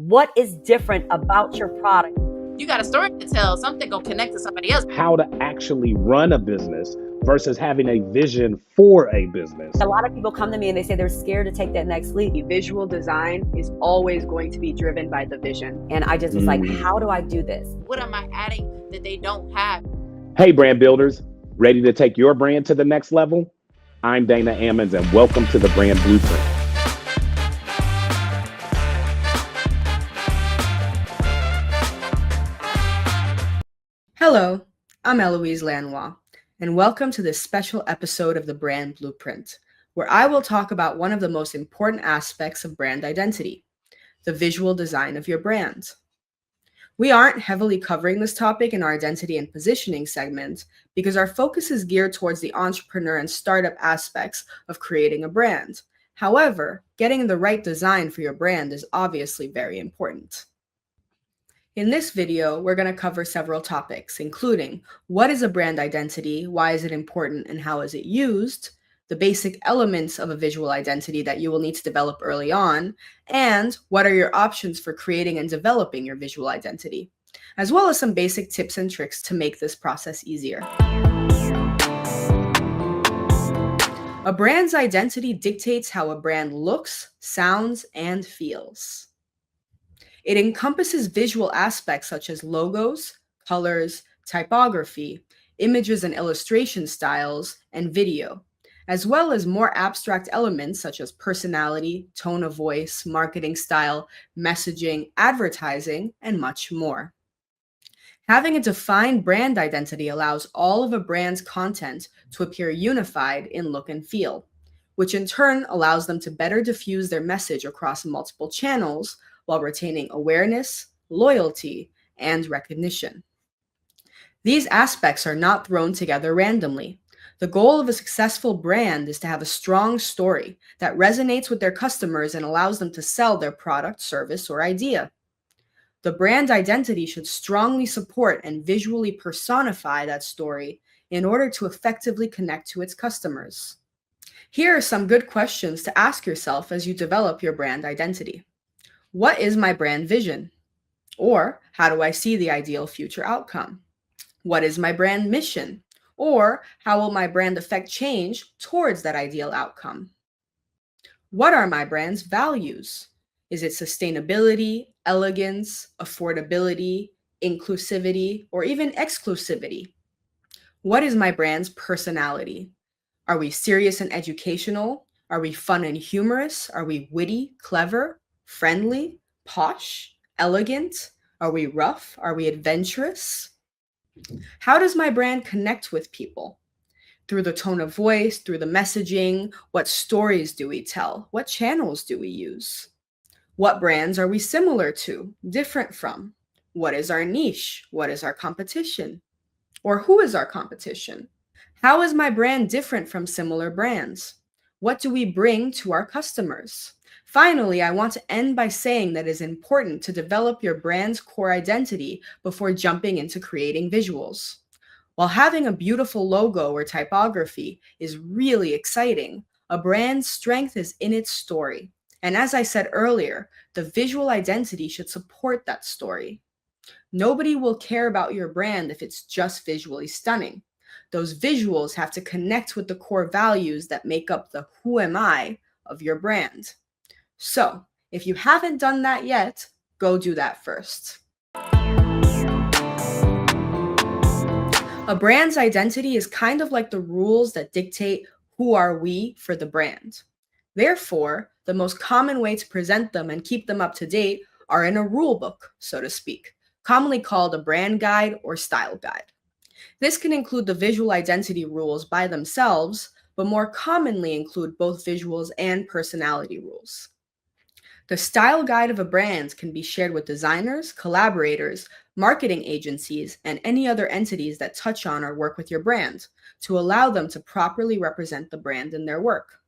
What is different about your product? You got a story to tell. Something gonna connect to somebody else. How to actually run a business versus having a vision for a business. A lot of people come to me and they say they're scared to take that next leap. Visual design is always going to be driven by the vision. And I just was like, how do I do this? What am I adding that they don't have? Hey, brand builders, ready to take your brand to the next level? I'm Dana Ammons, and welcome to the Brand Blueprint. Hello, I'm Eloise Lanois, and welcome to this special episode of the Brand Blueprint, where I will talk about one of the most important aspects of brand identity, the visual design of your brand. We aren't heavily covering this topic in our identity and positioning segment because our focus is geared towards the entrepreneur and startup aspects of creating a brand. However, getting the right design for your brand is obviously very important. In this video, we're going to cover several topics, including what is a brand identity, why is it important, and how is it used, the basic elements of a visual identity that you will need to develop early on, and what are your options for creating and developing your visual identity, as well as some basic tips and tricks to make this process easier. A brand's identity dictates how a brand looks, sounds, and feels. It encompasses visual aspects such as logos, colors, typography, images and illustration styles, and video, as well as more abstract elements such as personality, tone of voice, marketing style, messaging, advertising, and much more. Having a defined brand identity allows all of a brand's content to appear unified in look and feel, which in turn allows them to better diffuse their message across multiple channels while retaining awareness, loyalty, and recognition. These aspects are not thrown together randomly. The goal of a successful brand is to have a strong story that resonates with their customers and allows them to sell their product, service, or idea. The brand identity should strongly support and visually personify that story in order to effectively connect to its customers. Here are some good questions to ask yourself as you develop your brand identity. What is my brand vision? Or how do I see the ideal future outcome? What is my brand mission? Or how will my brand affect change towards that ideal outcome? What are my brand's values? Is it sustainability, elegance, affordability, inclusivity, or even exclusivity? What is my brand's personality? Are we serious and educational? Are we fun and humorous? Are we witty, clever, friendly, posh, elegant? Are we rough? Are we adventurous? How does my brand connect with people? Through the tone of voice, through the messaging, what stories do we tell? What channels do we use? What brands are we similar to, different from? What is our niche? What is our competition? Or who is our competition? How is my brand different from similar brands? What do we bring to our customers? Finally, I want to end by saying that it is important to develop your brand's core identity before jumping into creating visuals. While having a beautiful logo or typography is really exciting, a brand's strength is in its story. And as I said earlier, the visual identity should support that story. Nobody will care about your brand if it's just visually stunning. Those visuals have to connect with the core values that make up the who am I of your brand. So, if you haven't done that yet, go do that first. A brand's identity is kind of like the rules that dictate who are we for the brand. Therefore, the most common way to present them and keep them up to date are in a rule book, so to speak, commonly called a brand guide or style guide. This can include the visual identity rules by themselves, but more commonly include both visuals and personality rules. The style guide of a brand can be shared with designers, collaborators, marketing agencies, and any other entities that touch on or work with your brand to allow them to properly represent the brand in their work.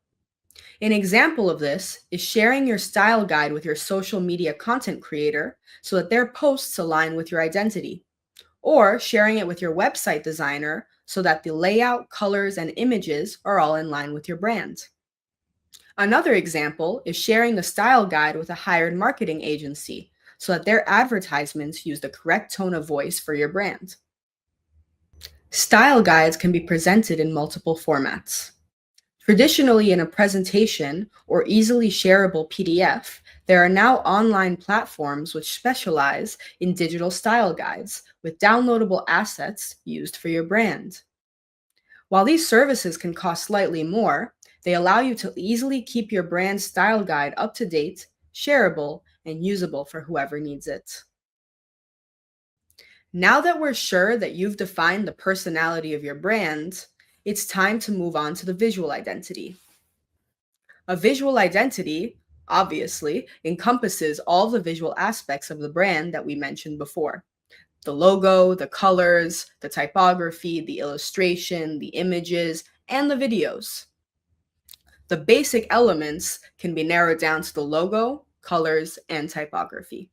An example of this is sharing your style guide with your social media content creator so that their posts align with your identity, or sharing it with your website designer so that the layout, colors, and images are all in line with your brand. Another example is sharing the style guide with a hired marketing agency so that their advertisements use the correct tone of voice for your brand. Style guides can be presented in multiple formats. Traditionally in a presentation or easily shareable PDF, there are now online platforms which specialize in digital style guides with downloadable assets used for your brand. While these services can cost slightly more, they allow you to easily keep your brand style guide up to date, shareable, and usable for whoever needs it. Now that we're sure that you've defined the personality of your brand, it's time to move on to the visual identity. A visual identity, obviously, encompasses all the visual aspects of the brand that we mentioned before. The logo, the colors, the typography, the illustration, the images, and the videos. The basic elements can be narrowed down to the logo, colors, and typography.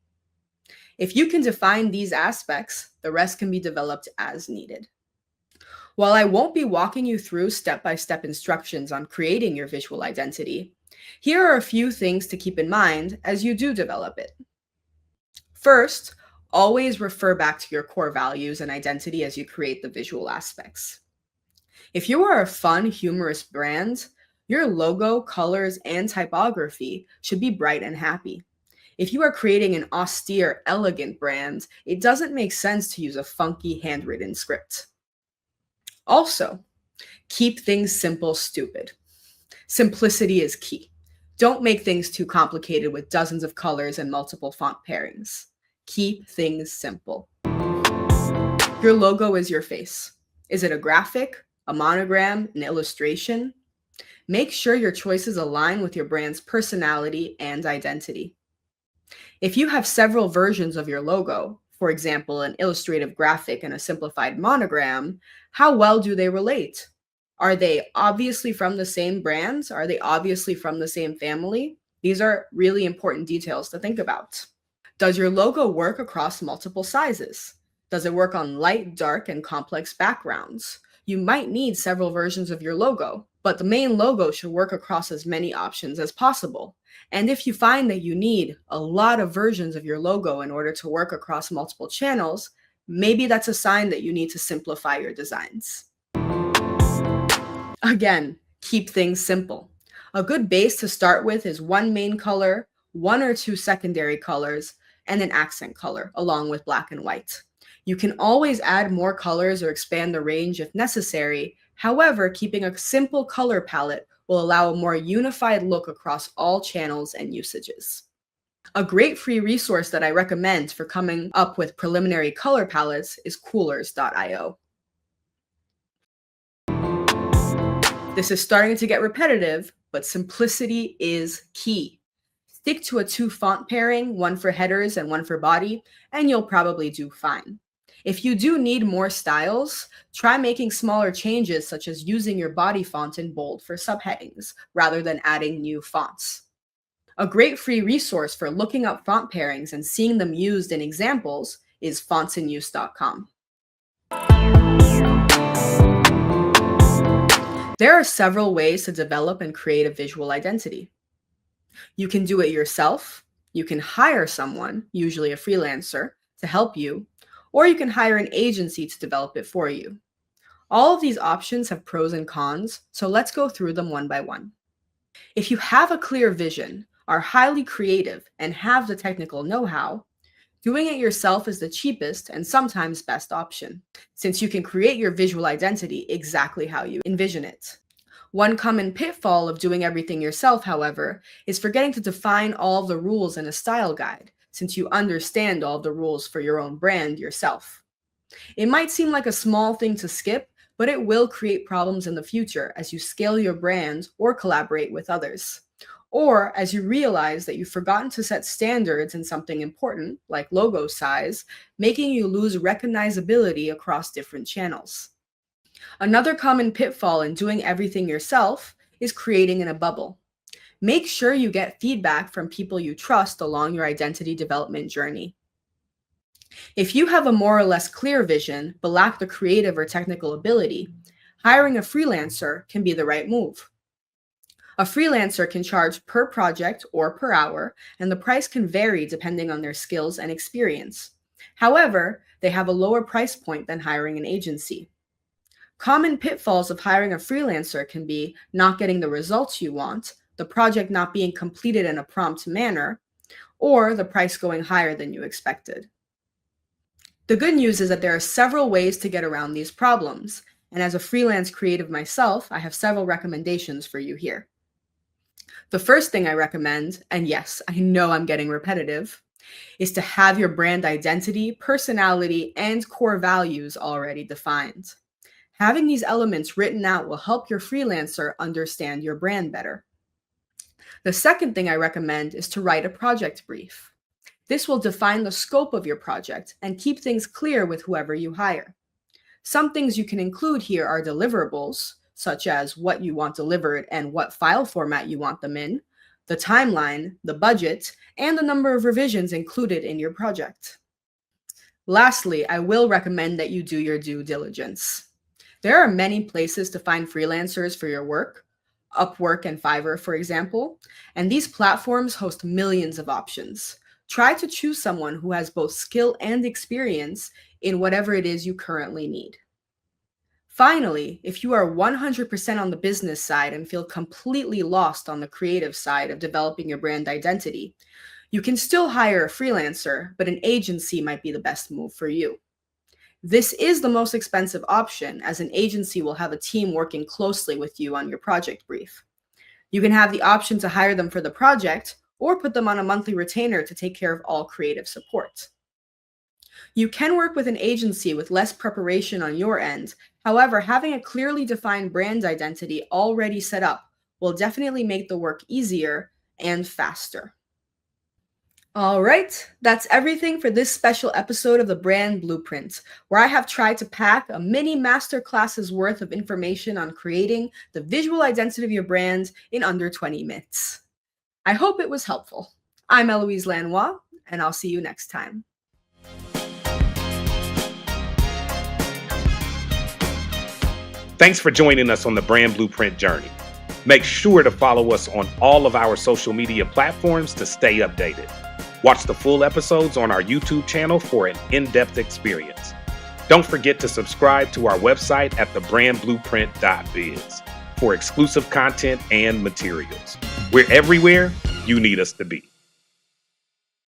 If you can define these aspects, the rest can be developed as needed. While I won't be walking you through step-by-step instructions on creating your visual identity, here are a few things to keep in mind as you do develop it. First, always refer back to your core values and identity as you create the visual aspects. If you are a fun, humorous brand, your logo, colors, and typography should be bright and happy. If you are creating an austere, elegant brand, it doesn't make sense to use a funky handwritten script. Also, keep things simple, stupid. Simplicity is key. Don't make things too complicated with dozens of colors and multiple font pairings. Keep things simple. Your logo is your face. Is it a graphic, a monogram, an illustration? Make sure your choices align with your brand's personality and identity. If you have several versions of your logo, for example, an illustrative graphic and a simplified monogram, how well do they relate? Are they obviously from the same brands? Are they obviously from the same family? These are really important details to think about. Does your logo work across multiple sizes? Does it work on light, dark, and complex backgrounds? You might need several versions of your logo, but the main logo should work across as many options as possible. And if you find that you need a lot of versions of your logo in order to work across multiple channels, maybe that's a sign that you need to simplify your designs. Again, keep things simple. A good base to start with is one main color, one or two secondary colors, and an accent color, along with black and white. You can always add more colors or expand the range if necessary. However, keeping a simple color palette will allow a more unified look across all channels and usages. A great free resource that I recommend for coming up with preliminary color palettes is coolors.io. This is starting to get repetitive, but simplicity is key. Stick to a 2 font pairing, one for headers and one for body, and you'll probably do fine. If you do need more styles, try making smaller changes such as using your body font in bold for subheadings rather than adding new fonts. A great free resource for looking up font pairings and seeing them used in examples is fontsinuse.com. There are several ways to develop and create a visual identity. You can do it yourself, you can hire someone, usually a freelancer, to help you, or you can hire an agency to develop it for you. All of these options have pros and cons, so let's go through them one by one. If you have a clear vision, are highly creative, and have the technical know-how, doing it yourself is the cheapest and sometimes best option, since you can create your visual identity exactly how you envision it. One common pitfall of doing everything yourself, however, is forgetting to define all of the rules in a style guide, since you understand all of the rules for your own brand yourself. It might seem like a small thing to skip, but it will create problems in the future as you scale your brand or collaborate with others. Or as you realize that you've forgotten to set standards in something important, like logo size, making you lose recognizability across different channels. Another common pitfall in doing everything yourself is creating in a bubble. Make sure you get feedback from people you trust along your identity development journey. If you have a more or less clear vision, but lack the creative or technical ability, hiring a freelancer can be the right move. A freelancer can charge per project or per hour, and the price can vary depending on their skills and experience. However, they have a lower price point than hiring an agency. Common pitfalls of hiring a freelancer can be not getting the results you want, the project not being completed in a prompt manner, or the price going higher than you expected. The good news is that there are several ways to get around these problems, and as a freelance creative myself, I have several recommendations for you here. The first thing I recommend, and yes, I know I'm getting repetitive, is to have your brand identity, personality, and core values already defined. Having these elements written out will help your freelancer understand your brand better. The second thing I recommend is to write a project brief. This will define the scope of your project and keep things clear with whoever you hire. Some things you can include here are deliverables, such as what you want delivered and what file format you want them in, the timeline, the budget, and the number of revisions included in your project. Lastly, I will recommend that you do your due diligence. There are many places to find freelancers for your work, Upwork and Fiverr, for example, and these platforms host millions of options. Try to choose someone who has both skill and experience in whatever it is you currently need. Finally, if you are 100% on the business side and feel completely lost on the creative side of developing your brand identity, you can still hire a freelancer, but an agency might be the best move for you. This is the most expensive option, as an agency will have a team working closely with you on your project brief. You can have the option to hire them for the project or put them on a monthly retainer to take care of all creative support. You can work with an agency with less preparation on your end. However, having a clearly defined brand identity already set up will definitely make the work easier and faster. All right, that's everything for this special episode of the Brand Blueprint, where I have tried to pack a mini masterclass's worth of information on creating the visual identity of your brand in under 20 minutes. I hope it was helpful. I'm Eloise Lanois, and I'll see you next time. Thanks for joining us on the Brand Blueprint journey. Make sure to follow us on all of our social media platforms to stay updated. Watch the full episodes on our YouTube channel for an in-depth experience. Don't forget to subscribe to our website at thebrandblueprint.biz for exclusive content and materials. We're everywhere you need us to be.